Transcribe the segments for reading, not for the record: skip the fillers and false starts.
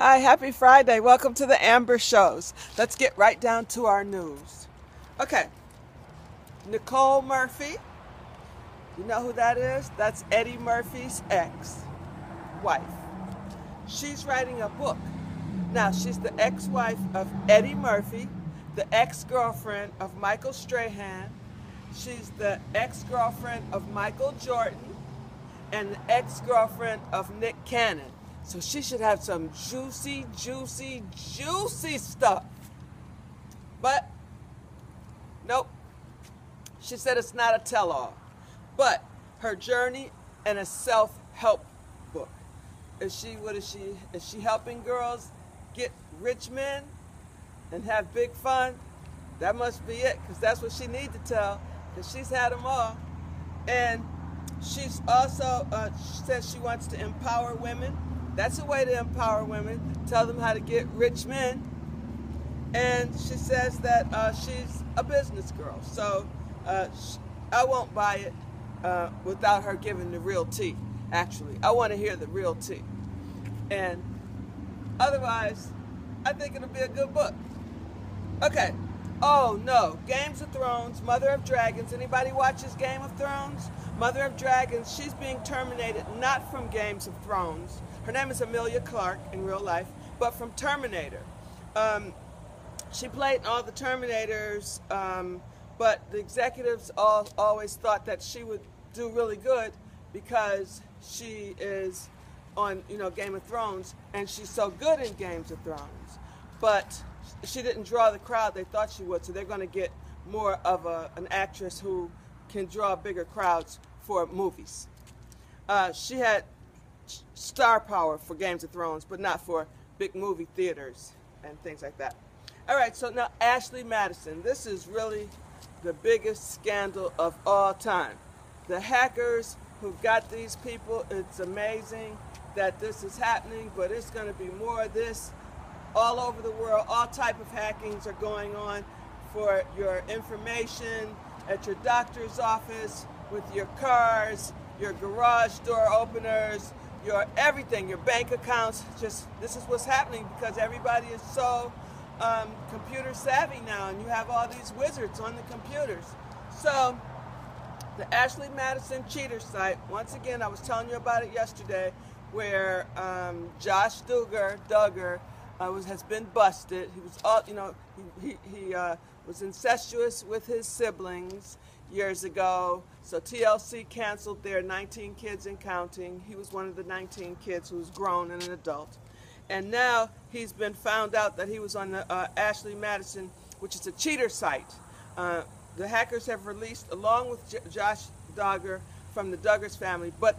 Hi, happy Friday. Welcome to the Amber Shows. Let's get right down to our news. Okay, Nicole Murphy. You know who that is? That's Eddie Murphy's ex-wife. She's writing a book. Now, she's the ex-wife of Eddie Murphy, the ex-girlfriend of Michael Strahan. She's the ex-girlfriend of Michael Jordan and the ex-girlfriend of Nick Cannon. So she should have some juicy, juicy, juicy stuff. But, nope. She said it's not a tell-all. But her journey and a self-help book. Is she helping girls get rich men and have big fun? That must be it, because that's what she needs to tell, because she's had them all. And she's also, she says she wants to empower women. That's a way to empower women, tell them how to get rich men. And she says that she's a business girl. So I won't buy it without her giving the real tea, actually. I want to hear the real tea. And otherwise, I think it'll be a good book. Okay. Oh, no. Games of Thrones, Mother of Dragons. Anybody watches Game of Thrones? Mother of Dragons, she's being terminated not from Games of Thrones. Her name is Amelia Clark in real life, but from Terminator. She played in all the Terminators, but the executives always thought that she would do really good because she is on, Game of Thrones, and she's so good in Games of Thrones. But she didn't draw the crowd they thought she would, so they're going to get more of an actress who can draw bigger crowds for movies. She had star power for Games of Thrones, but not for big movie theaters and things like that. All right, so now Ashley Madison. This is really the biggest scandal of all time. The hackers who got these people, it's amazing that this is happening, but it's going to be more of this all over the world. All type of hackings are going on for your information at your doctor's office, with your cars, your garage door openers, your everything, your bank accounts. Just this is what's happening because everybody is so computer savvy now, and you have all these wizards on the computers. So the Ashley Madison cheater site, once again, I was telling you about it yesterday, where Josh Duggar has been busted. He was all, he was incestuous with his siblings years ago. So TLC canceled their 19 kids and counting. He was one of the 19 kids who was grown and an adult. And now he's been found out that he was on the Ashley Madison, which is a cheater site. The hackers have released, along with Josh Duggar from the Duggars family, but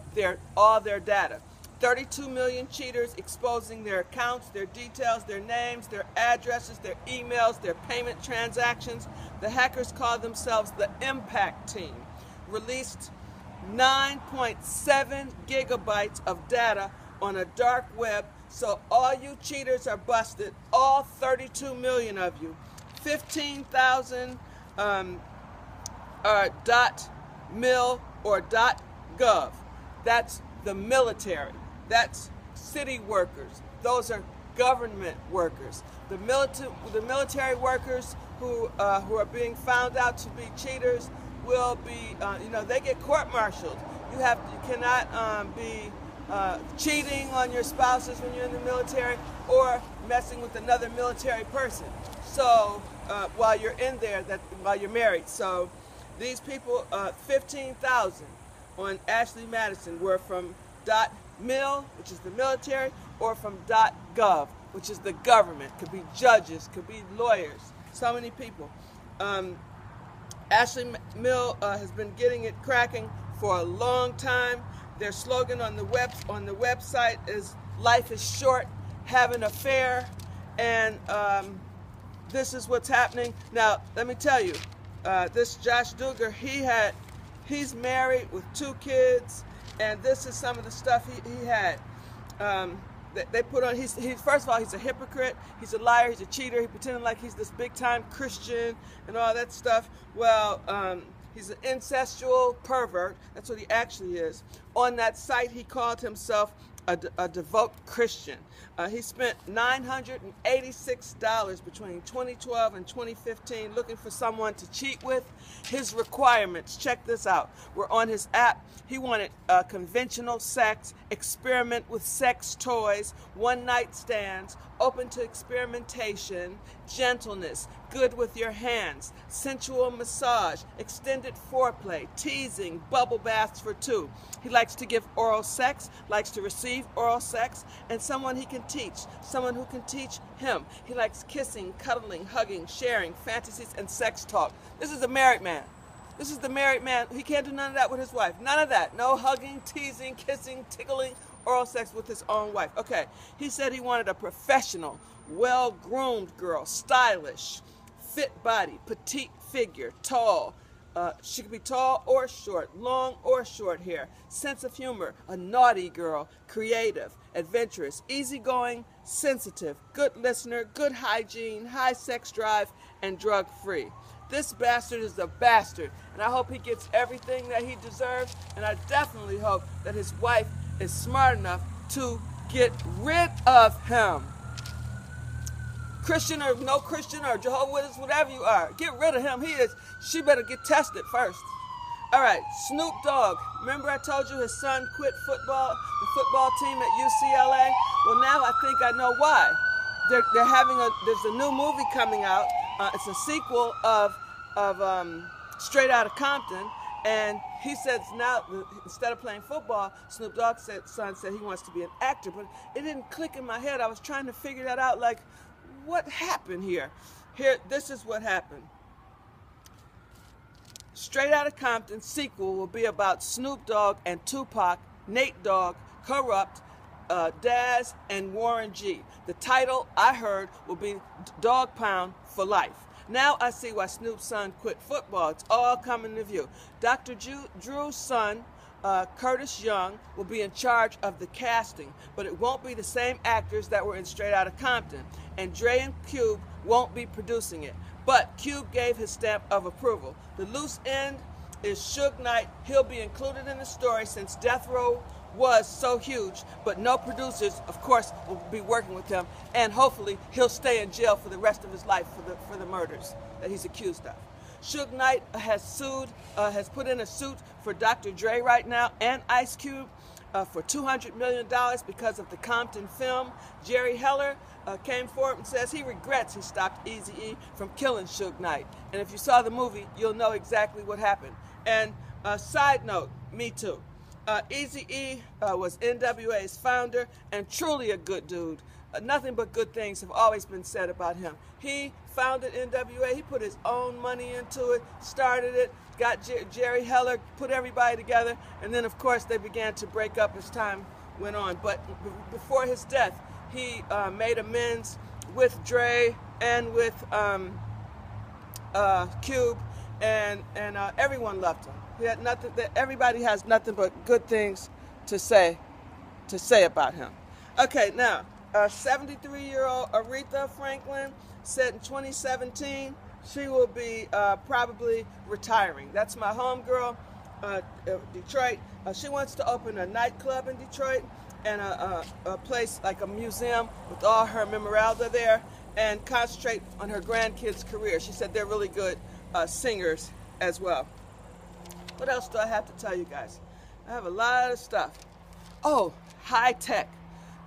all their data. 32 million cheaters exposing their accounts, their details, their names, their addresses, their emails, their payment transactions. The hackers call themselves the Impact Team. Released 9.7 gigabytes of data on a dark web. So all you cheaters are busted, all 32 million of you. 15,000 .mil or .gov. That's the military. That's city workers. Those are government workers. The military workers who are being found out to be cheaters will be, they get court-martialed. You cannot be cheating on your spouses when you're in the military or messing with another military person. So while you're in there, while you're married. So these people, 15,000 on Ashley Madison were from .mil, which is the military, or from .gov, which is the government. Could be judges, could be lawyers, so many people. Ashley Mill has been getting it cracking for a long time. Their slogan on the website is "Life is short, have an affair," and this is what's happening. Now, let me tell you, this Josh Duggar, he's married with 2 kids. And this is some of the stuff he had. They put on, first of all, he's a hypocrite, he's a liar, he's a cheater, he pretended like he's this big-time Christian and all that stuff. Well, he's an incestual pervert, that's what he actually is. On that site, he called himself a devout Christian. He spent $986 between 2012 and 2015 looking for someone to cheat with. His requirements, check this out, were on his app. He wanted conventional sex, experiment with sex toys, one-night stands, open to experimentation, gentleness, good with your hands, sensual massage, extended foreplay, teasing, bubble baths for two. He likes to give oral sex, likes to receive oral sex, and someone he can teach, someone who can teach him. He likes kissing, cuddling, hugging, sharing, fantasies, and sex talk. This is a married man. This is the married man. He can't do none of that with his wife. None of that. No hugging, teasing, kissing, tickling, oral sex with his own wife. Okay, he said he wanted a professional, well-groomed girl, stylish, fit body, petite figure, tall. She could be tall or short, long or short hair, sense of humor, a naughty girl, creative, adventurous, easygoing, sensitive, good listener, good hygiene, high sex drive, and drug-free. This bastard is a bastard, and I hope he gets everything that he deserves, and I definitely hope that his wife is smart enough to get rid of him. Christian or no Christian or Jehovah's Witness, whatever you are, get rid of him. She better get tested first. All right, Snoop Dogg. Remember I told you his son quit football, the football team at UCLA? Well, now I think I know why. There's a new movie coming out. It's a sequel of Straight Outta Compton. And he says now, instead of playing football, Snoop Dogg's son said he wants to be an actor. But it didn't click in my head. I was trying to figure that out, like, what happened here? This is what happened. Straight Outta Compton sequel will be about Snoop Dogg and Tupac, Nate Dogg, Corrupt, Daz, and Warren G. The title, I heard, will be Dog Pound for Life. Now I see why Snoop's son quit football. It's all coming to view. Dr. Drew's son, Curtis Young, will be in charge of the casting, but it won't be the same actors that were in Straight Outta Compton. And Dre and Cube won't be producing it. But Cube gave his stamp of approval. The loose end is Suge Knight. He'll be included in the story since Death Row was so huge, but no producers, of course, will be working with him, and hopefully he'll stay in jail for the rest of his life for the murders that he's accused of. Suge Knight has put in a suit for Dr. Dre right now and Ice Cube for $200 million because of the Compton film. Jerry Heller came forward and says he regrets he stopped Eazy-E from killing Suge Knight. And if you saw the movie, you'll know exactly what happened. And side note, me too. Eazy-E was NWA's founder and truly a good dude. Nothing but good things have always been said about him. He founded NWA. He put his own money into it, started it, got Jerry Heller, put everybody together, and then, of course, they began to break up as time went on. But before his death, he made amends with Dre and with Cube, and everyone loved him. He had nothing. Everybody has nothing but good things to say about him. Okay, now 73-year-old Aretha Franklin said in 2017 she will be probably retiring. That's my homegirl, Detroit. She wants to open a nightclub in Detroit and a place like a museum with all her memorabilia there, and concentrate on her grandkids' career. She said they're really good singers as well. What else do I have to tell you guys? I have a lot of stuff. Oh, high tech.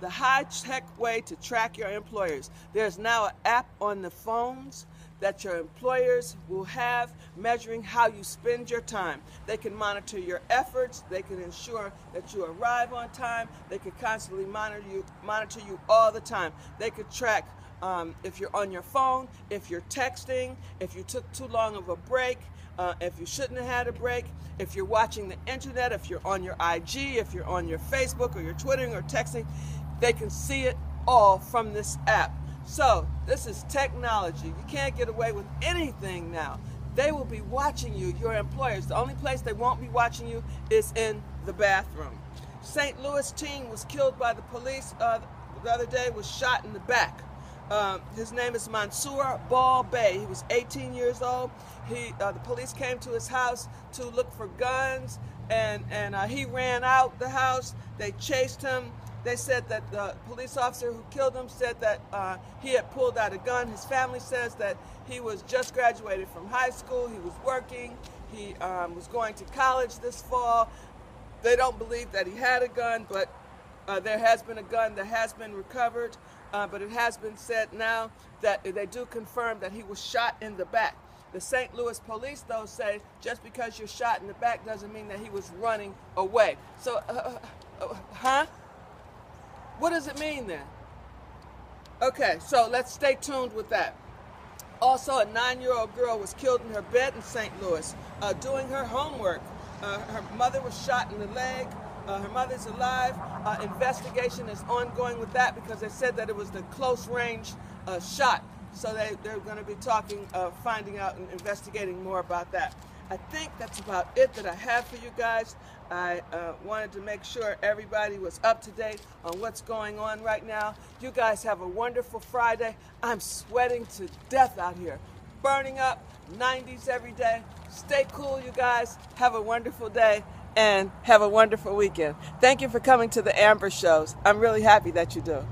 The high-tech way to track your employers. There's now an app on the phones that your employers will have measuring how you spend your time. They can monitor your efforts. They can ensure that you arrive on time. They can constantly monitor you all the time. They could track if you're on your phone, if you're texting, if you took too long of a break, if you shouldn't have had a break, if you're watching the internet, if you're on your IG, if you're on your Facebook or you're twittering or texting. They can see it all from this app. So this is technology. You can't get away with anything now. They will be watching you, your employers. The only place they won't be watching you is in the bathroom. St. Louis teen was killed by the police the other day, was shot in the back. His name is Mansour Ball Bay. He was 18 years old. The police came to his house to look for guns, and he ran out the house. They chased him They said that the police officer who killed him said that he had pulled out a gun. His family says that he was just graduated from high school. He was working. He was going to college this fall. They don't believe that he had a gun, but there has been a gun that has been recovered. But it has been said now that they do confirm that he was shot in the back. The St. Louis police, though, say just because you're shot in the back doesn't mean that he was running away. So, what does it mean then? Okay, so let's stay tuned with that. Also, a 9-year-old girl was killed in her bed in St. Louis doing her homework. Her mother was shot in the leg. Her mother's alive. Investigation is ongoing with that because they said that it was the close-range shot. So they're going to be talking, finding out and investigating more about that. I think that's about it that I have for you guys. I wanted to make sure everybody was up to date on what's going on right now. You guys have a wonderful Friday. I'm sweating to death out here. Burning up, 90s every day. Stay cool, you guys. Have a wonderful day and have a wonderful weekend. Thank you for coming to the Amber Shows. I'm really happy that you do.